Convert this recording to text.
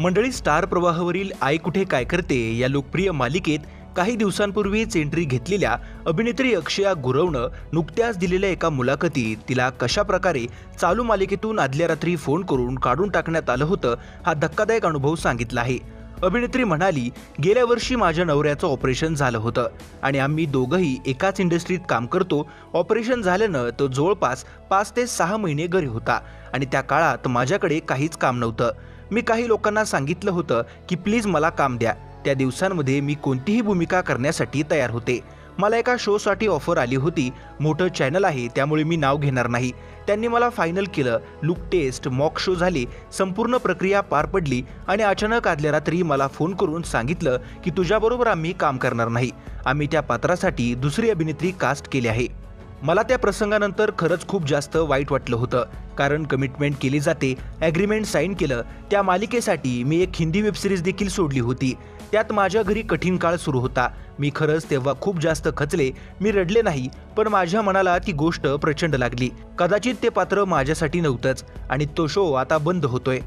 मंडळी, स्टार प्रवाहावरील आई कुठे काय करते या लोकप्रिय मालिकेत काही दिवसांपूर्वीच एंट्री घेतलेल्या अभिनेत्री अक्षया गुरवनं नुकत्याच दिलेल्या एका मुलाखतीत तिला कशा प्रकारे चालू मालिकेतून आदल्या रात्री फोन करून काढून टाकण्यात आलं होतं हा धक्कादायक अनुभव सांगितला आहे। अभिनेत्री म्हणाली, गेल्या वर्षी माझ्या नवऱ्याचं ऑपरेशन झालं होतं आणि आम्ही दोघंही एकाच इंडस्ट्रीत काम करतो। ऑपरेशन झाल्यानं तो जवळपास 5 ते 6 महिने घरी होता आणि त्या काळात माझ्याकडे काहीच काम नव्हतं। मी काही लोकांना सांगितलं होतं की प्लीज मला काम द्या। त्या दिवसांमध्ये मी कोणतीही भूमिका करण्यासाठी तयार होते। मला एका शोसाठी ऑफर आली होती, मोठं चॅनल आहे त्यामुळे मी नाव घेणार नाही। त्यांनी मला फायनल केलं, लुक टेस्ट, मॉक शो झाले, संपूर्ण प्रक्रिया पार पडली आणि अचानक आदल्या रात्री मला फोन करून सांगितलं की तुझ्याबरोबर आम्ही काम करणार नाही, आम्ही त्या पात्रासाठी दुसरी अभिनेत्री कास्ट केली आहे। मला त्या प्रसंगानंतर खरंच खूप जास्त वाईट वाटलं होतं, कारण कमिटमेंट केली जाते, ॲग्रीमेंट साईन केलं। त्या मालिकेसाठी मी एक हिंदी वेबसिरीज देखील सोडली होती, त्यात माझ्या घरी कठीण काळ सुरू होता। मी खरंच तेव्हा खूप जास्त खचले, मी रडले नाही, पण माझ्या मनाला ती गोष्ट प्रचंड लागली। कदाचित ते पात्र माझ्यासाठी नव्हतंच आणि तो शो आता बंद होतोय।